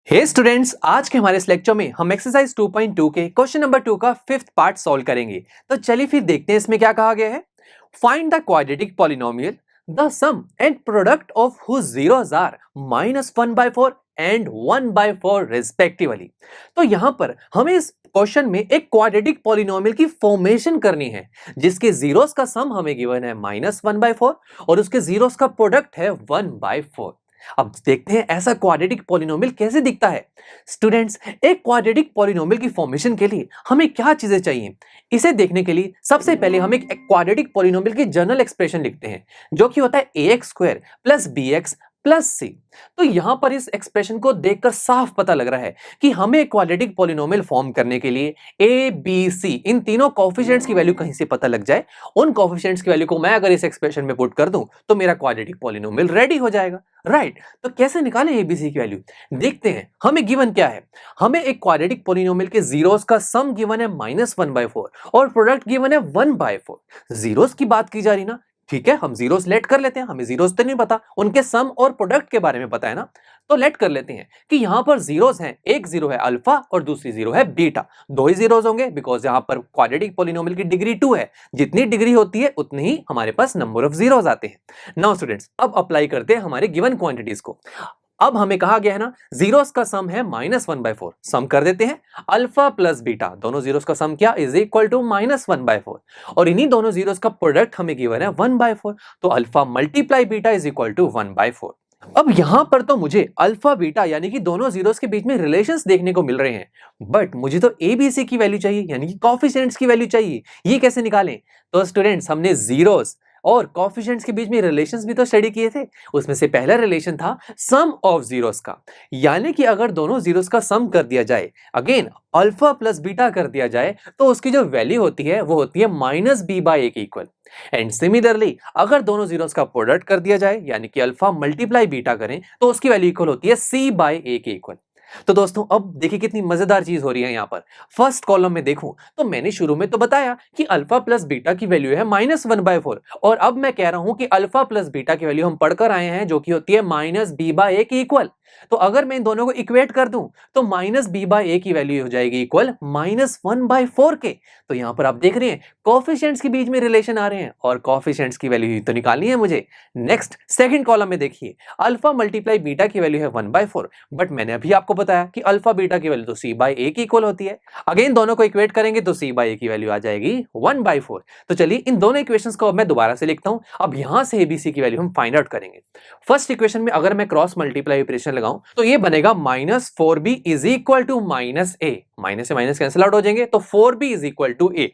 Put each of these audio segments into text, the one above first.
हे students, आज के हमारे इस लेक्चर में हम एक्सरसाइज 2.2 के क्वेश्चन नंबर 2 का फिफ्थ पार्ट सॉल्व करेंगे। तो चलिए फिर देखते हैं इसमें क्या कहा गया है। Find the quadratic polynomial the sum and product of whose zeros are -1/4 and 1/4 respectively. तो यहां पर हमें इस क्वेश्चन में एक क्वाड्रेटिक पॉलिनोमियल की फॉर्मेशन करनी है जिसके जीरोस का सम हमें गिवन है -1/4 और उसके जीरोस का प्रोडक्ट है 1/4। अब देखते हैं ऐसा क्वाड्रेटिक पॉलिनोमियल कैसे दिखता है। स्टूडेंट्स, एक क्वाड्रेटिक पॉलिनोमियल की फॉर्मेशन के लिए हमें क्या चीजें चाहिए, इसे देखने के लिए सबसे पहले हम एक क्वाड्रेटिक पॉलिनोमियल की जनरल एक्सप्रेशन लिखते हैं जो कि होता है ax square plus bx plus C. तो यहां पर इस एक्सप्रेशन को देखकर साफ पता लग रहा है कि हमें क्वाड्रेटिक पॉलिनोमियल फॉर्म करने के लिए a b c इन तीनों कोएफिशिएंट्स की वैल्यू कहीं से पता लग जाए, उन कोएफिशिएंट्स की वैल्यू को मैं अगर इस एक्सप्रेशन में पुट कर दूं तो मेरा क्वाड्रेटिक पॉलिनोमियल रेडी हो जाएगा। राइट, तो कैसे निकालें एबीसी की वैल्यू, देखते हैं। हमें गिवन क्या है, हमें एक क्वाड्रेटिक पॉलिनोमियल के जीरोस का सम गिवन है -1/4 और प्रोडक्ट गिवन है 1/4। जीरोस की बात की जा रही ना, ठीक है, हम जीरोस लेट कर लेते हैं, हमें जीरोस तो नहीं पता, उनके सम और प्रोडक्ट के बारे में पता है ना, तो लेट कर लेते हैं कि यहां पर जीरोस हैं, एक जीरो है अल्फा और दूसरी जीरो है बीटा। दो ही जीरोस होंगे बिकॉज यहां पर क्वाड्रेटिक पॉलिनोमियल की डिग्री 2 है, जितनी डिग्री होती है उतनी ही हमारे पास नंबर ऑफ जीरोस आते हैं। नाउ स्टूडेंट्स, अब अप्लाई करते हैं हमारे गिवन क्वांटिटीज को। अब हमें कहा गया है ना, जीरोस का सम है -1/4, सम कर देते हैं। अल्फा प्लस बीटा दोनों जीरोस का सम क्या इज इक्वल टू -1/4 और इन्हीं दोनों जीरोस का प्रोडक्ट हमें गिवन है 1/4, तो alpha multiply beta is equal to 1/4। अब यहां पर तो मुझे अल्फा बीटा यानी कि दोनों जीरोस के बीच में रिलेशंस देखने को मिल रहे हैं, बट मुझे तो एबीसी की वैल्यू चाहिए यानी कि कोएफिशिएंट्स की वैल्यू चाहिए। ये कैसे निकालें? तो स्टूडेंट्स, हमने जीरोस और कोएफिशिएंट्स के बीच में रिलेशंस भी तो स्टडी किए थे। उसमें से पहला रिलेशन था सम ऑफ जीरोस का, यानी कि अगर दोनों जीरोस का सम कर दिया जाए, अगेन अल्फा प्लस बीटा कर दिया जाए, तो उसकी जो वैल्यू होती है वो होती है -b/a के इक्वल। एंड सिमिलरली अगर दोनों जीरोस का प्रोडक्ट कर दिया जाए यानी कि अल्फा मल्टीप्लाई बीटा करें तो उसकी वैल्यू इक्वल होती है c/a के इक्वल। तो दोस्तों, अब देखिए कितनी मजेदार चीज हो रही है यहाँ पर। फर्स्ट कॉलम में देखूं तो मैंने शुरू में तो बताया कि अल्फा प्लस बीटा की वैल्यू है -1/4 और अब मैं कह रहा हूं कि अल्फा प्लस बीटा की वैल्यू हम पढ़कर आए हैं जो कि होती है -b/a के इक्वल। तो अगर मैं इन दोनों को इक्वेट कर दूं तो -b/a की वैल्यू हो जाएगी इक्वल -1/4 के। तो यहां पर आप देख रहे हैं कोएफिशिएंट्स के बीच में रिलेशन आ रहे हैं और कोएफिशिएंट्स की वैल्यू तो निकालनी है मुझे। नेक्स्ट सेकंड कॉलम में देखिए, अल्फा मल्टीप्लाई बीटा की वैल्यू है 1/4, बट मैंने अभी आपको बताया कि अल्फा बीटा की वैल्यू तो c/a की इक्वल होती है। अगेन दोनों को इक्वेट करेंगे तो c/a की वैल्यू आ जाएगी 1/4। तो चलिए इन दोनों इक्वेशंस को अब मैं दोबारा से लिखता हूं। अब यहां से एबीसी की वैल्यू हम फाइंड आउट करेंगे। फर्स्ट इक्वेशन में अगर मैं क्रॉस मल्टीप्लाई ऑपरेशन लगाऊं तो ये बनेगा -4b is equal to -a, minus से माइनस कैंसिल आउट हो जाएंगे तो 4b is equal to a।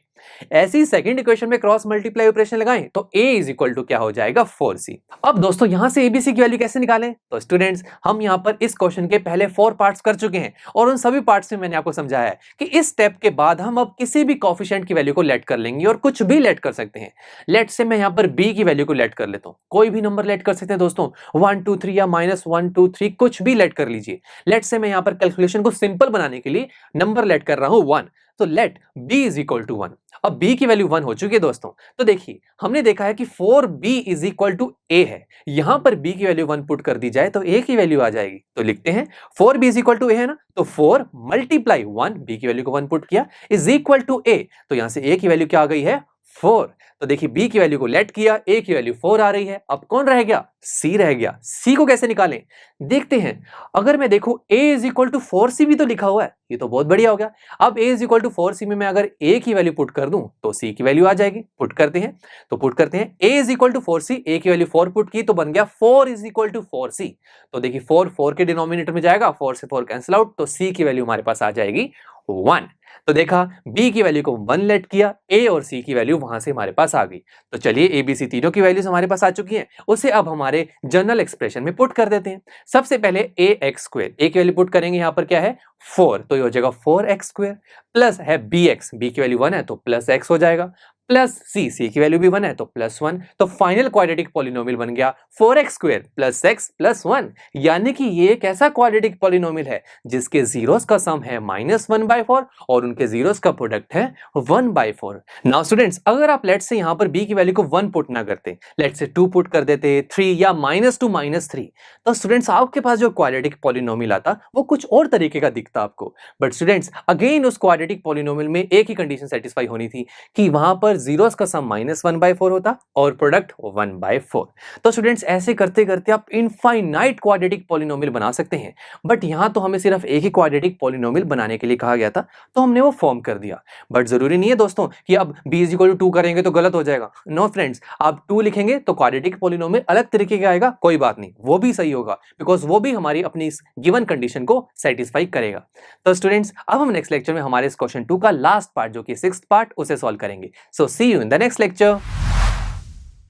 ऐसी सेकंड इक्वेशन में क्रॉस मल्टीप्लाई ऑपरेशन लगाएं तो a इज इक्वल टू क्या हो जाएगा 4c। अब दोस्तों यहां से एबीसी की वैल्यू कैसे निकालें? तो स्टूडेंट्स, हम यहां पर इस क्वेश्चन के पहले 4 पार्ट्स कर चुके हैं और उन सभी पार्ट्स में मैंने आपको समझाया है कि इस स्टेप के बाद हम अब किसी भी कोएफिशिएंट की वैल्यू को लेट कर लेंगे और कुछ भी लेट कर सकते हैं। लेट से मैं यहां पर b की वैल्यू को लेट कर लेता हूं, कोई भी नंबर लेट कर सकते हैं दोस्तों, 1 2 3 या -1 2 3 कुछ भी लेट कर लीजिए। लेट से मैं यहां पर कैलकुलेशन को सिंपल बनाने के लिए नंबर लेट कर रहा हूं 1, तो let b is equal to 1। अब b की वैल्यू 1 हो चुकी है दोस्तों, तो देखिए हमने देखा है कि 4b is equal to a है, यहां पर b की वैल्यू 1 पुट कर दी जाए तो a की वैल्यू आ जाएगी। तो लिखते हैं 4b is equal to a है ना, तो 4 मल्टीप्लाई 1, b की वैल्यू को 1 पुट किया, इज इक्वल टू a, तो यहां से a की वैल्यू क्या आ गई है 4। तो देखिए b की वैल्यू को लेट किया, a की वैल्यू 4 आ रही है, अब कौन रह गया? c रह गया। c को कैसे निकालें देखते हैं। अगर मैं देखूं a is equal to 4c भी तो लिखा हुआ है, ये तो बहुत बढ़िया हो गया। अब a is equal to 4c में मैं अगर a की वैल्यू पुट कर दूं तो c की वैल्यू आ जाएगी। पुट करते हैं, तो पुट करते हैं a is equal to 4c, a की वैल्यू 4 पुट की तो बन गया 4 इज इक्वल टू 4c। तो देखिए 4 के डिनोमिनेटर में जाएगा, 4 से 4 कैंसिल आउट, तो c की वैल्यू हमारे पास आ जाएगी 1। तो देखा b की वैल्यू को 1 लेट किया, a और c की वैल्यू वहां से हमारे पास आ गई। तो चलिए abc तीनों की वैल्यूज हमारे पास आ चुकी हैं, उसे अब हमारे जनरल एक्सप्रेशन में पुट कर देते हैं। सबसे पहले ax स्क्वायर, a की वैल्यू पुट करेंगे, यहां पर क्या है 4, तो ये हो जाएगा 4x स्क्वायर, प्लस है bx, b की वैल्यू 1 है तो प्लस x हो जाएगा, प्लस सी की वैल्यू भी 1 है तो +1, तो फाइनल क्वाड्रेटिक पॉलिनोमियल बन गया 4x² + x + 1, यानी कि ये एक ऐसा क्वाड्रेटिक पॉलिनोमियल है जिसके जीरोस का सम है -1/4 और उनके जीरोस का प्रोडक्ट है 1/4। नाउ स्टूडेंट्स, अगर आप लेट्स से यहाँ पर b की वैल्यू को 1 पुट ना करते, लेट्स से 2 पुट कर देते, 3 या -2 -3, तो स्टूडेंट्स आपके पास जो क्वाड्रेटिक पॉलिनोमियल आता वो कुछ और तरीके का दिखता आपको। बट स्टूडेंट्स अगेन उस क्वाड्रेटिक पॉलिनोमियल में एक ही कंडीशन सेटिस्फाई होनी थी कि वहां पर जीरोस का सम -1/4 होता और प्रोडक्ट 1/4। तो स्टूडेंट्स ऐसे करते करते आप इनफाइनाइट क्वाड्रेटिक पॉलिनोमियल बना सकते हैं, बट यहां तो हमें सिर्फ एक ही क्वाड्रेटिक पॉलिनोमियल बनाने के लिए कहा गया था, तो हमने वो फॉर्म कर दिया। बट जरूरी नहीं है दोस्तों कि अब b = 2 करेंगे तो गलत हो जाएगा। नो फ्रेंड्स, आप 2 लिखेंगे तो क्वाड्रेटिक पॉलिनोमियल अलग तरीके का आएगा, कोई बात नहीं, वो भी सही होगा, बिकॉज वो भी हमारी अपनी इस गिवन कंडीशन को सेटिस्फाई करेगा। तो स्टूडेंट्स अब हम नेक्स्ट लेक्चर में हमारे इस क्वेश्चन 2 का लास्ट पार्ट जो कि 6th पार्ट उसे सॉल्व करेंगे। So see you in the next lecture.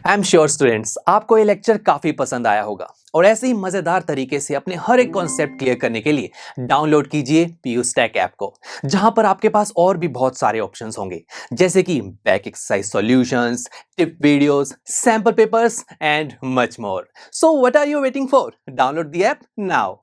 I am sure students आपको ये लेक्चर काफी पसंद आया होगा और ऐसे ही मजेदार तरीके से अपने हर एक कॉन्सेप्ट क्लियर करने के लिए डाउनलोड कीजिए PUStack ऐप को, जहां पर आपके पास और भी बहुत सारे ऑप्शंस होंगे, जैसे कि back exercise solutions, tip videos, sample papers and much more. So what are you waiting for? Download the app now.